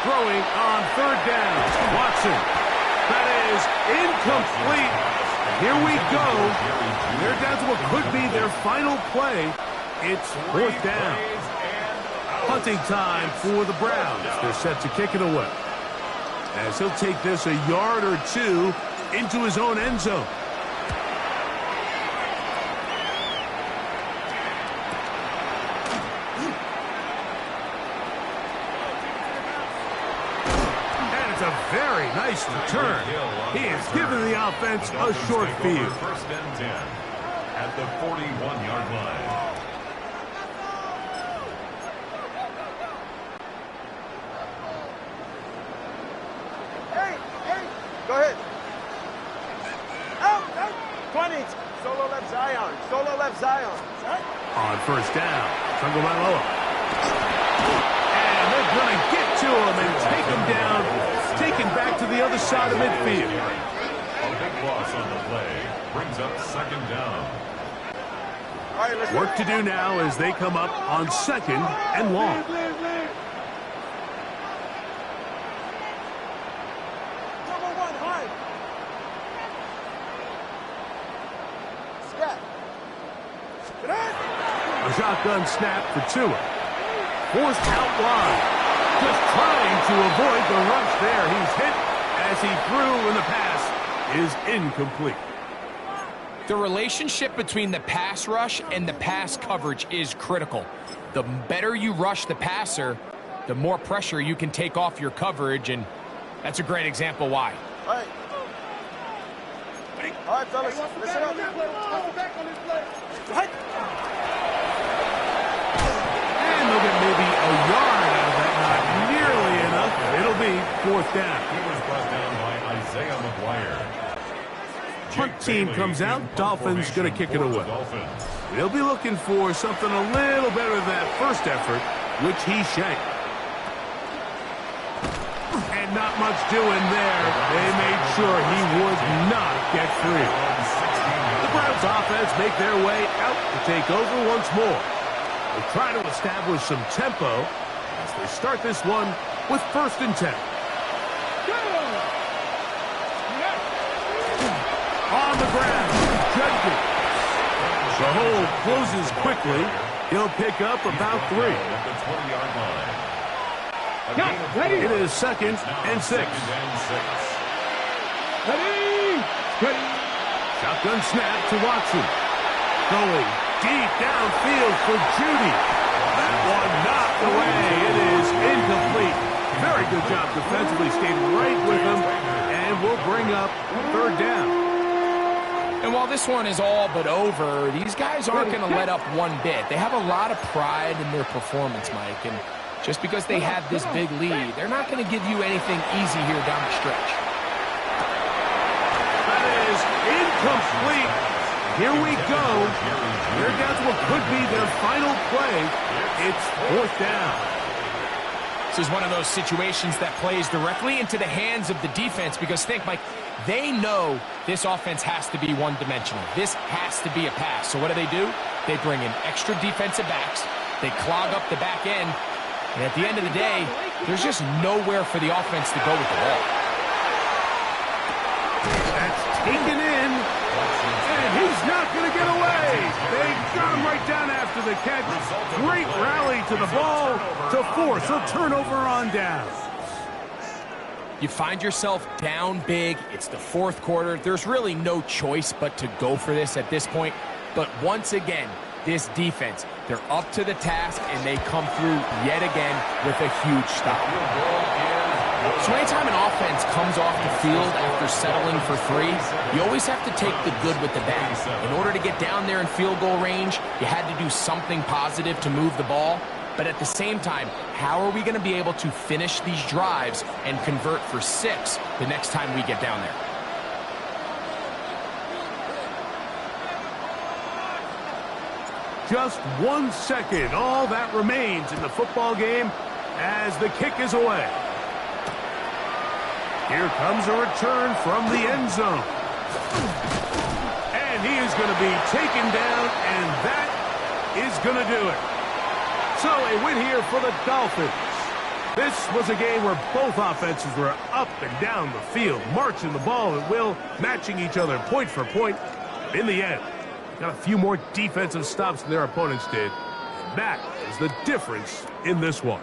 Throwing on 3rd down. Watson. That is incomplete. Here we go. They're down to what could be their final play. It's 4th down. Punting time for the Browns. They're set to kick it away, as he'll take this a yard or 2 into his own end zone. And it's a very nice return. He has given the offense a short field. 1st and 10 at the 41-yard line. Go ahead. Out. 20. Solo left Zion. On 1st down, Tagovailoa. And they're going to get to him and take him down, taken back to the other side of midfield. A big loss on the play brings up 2nd down. All right, Work to do now as they come up on 2nd and long. A shotgun snap for Tua. Forced out wide. Just trying to avoid the rush there. He's hit as he threw, and the pass is incomplete. The relationship between the pass rush and the pass coverage is critical. The better you rush the passer, the more pressure you can take off your coverage, and that's a great example why. All right, fellas, listen up. And they'll get maybe a yard out of that. Not nearly enough. It'll be 4th down. He was brought down by Isaiah McGuire. Punt team comes out. Dolphins going to kick it away. They'll be looking for something a little better than that first effort, which he shanked. And not much doing there. They made sure he would not get free. The Browns offense make their way out to take over once more. They try to establish some tempo as they start this one with 1st and 10. On the ground, Jenkins. The hole closes quickly. He'll pick up about 3. It is 2nd and 6. Ready. Shotgun snap to Watson. Going deep downfield for Judy. That one knocked away. It is incomplete. Very good job defensively, stayed right with him, and will bring up 3rd down. And while this one is all but over, these guys aren't going to let up one bit. They have a lot of pride in their performance, Mike, and just because they have this big lead, they're not going to give you anything easy here down the stretch. That is incomplete. Here we go. They're down to what could be their final play. It's 4th down. This is one of those situations that plays directly into the hands of the defense because think, Mike, they know this offense has to be one-dimensional. This has to be a pass. So what do? They bring in extra defensive backs. They clog up the back end. And at the end of the day, there's just nowhere for the offense to go with the ball. That's taken in. And he's not going to get away. They got him right down after the catch. Great rally to the ball to force a turnover on down. You find yourself down big. It's the 4th quarter. There's really no choice but to go for this at this point. But once again, this defense, they're up to the task, and they come through yet again with a huge stop. So anytime an offense comes off the field after settling for 3, you always have to take the good with the bad. In order to get down there in field goal range, you had to do something positive to move the ball. But at the same time, how are we going to be able to finish these drives and convert for 6 the next time we get down there? Just 1 second, all that remains in the football game as the kick is away. Here comes a return from the end zone. And he is going to be taken down, and that is going to do it. So a win here for the Dolphins. This was a game where both offenses were up and down the field, marching the ball at will, matching each other point for point. In the end, got a few more defensive stops than their opponents did. That is the difference in this one.